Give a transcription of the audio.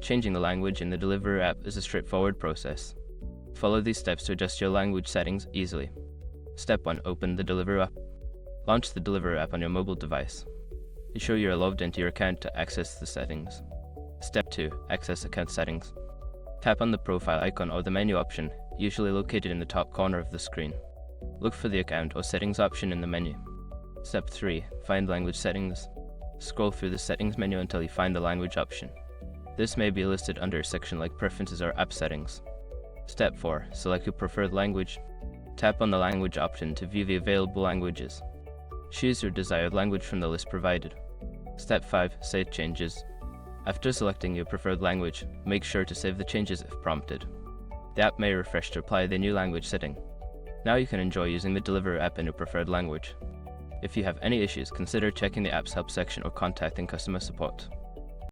Changing the language in the Deliveroo app is a straightforward process. Follow these steps to adjust your language settings easily. Step 1. Open the Deliveroo app. Launch the Deliveroo app on your mobile device. Ensure you are logged into your account to access the settings. Step 2. Access account settings. Tap on the profile icon or the menu option, usually located in the top corner of the screen. Look for the account or settings option in the menu. Step 3. Find language settings. Scroll through the settings menu until you find the language option. This may be listed under a section like Preferences or App Settings. Step 4. Select your preferred language. Tap on the language option to view the available languages. Choose your desired language from the list provided. Step 5. Save changes. After selecting your preferred language, make sure to save the changes if prompted. The app may refresh to apply the new language setting. Now you can enjoy using the Deliveroo app in your preferred language. If you have any issues, consider checking the app's help section or contacting customer support.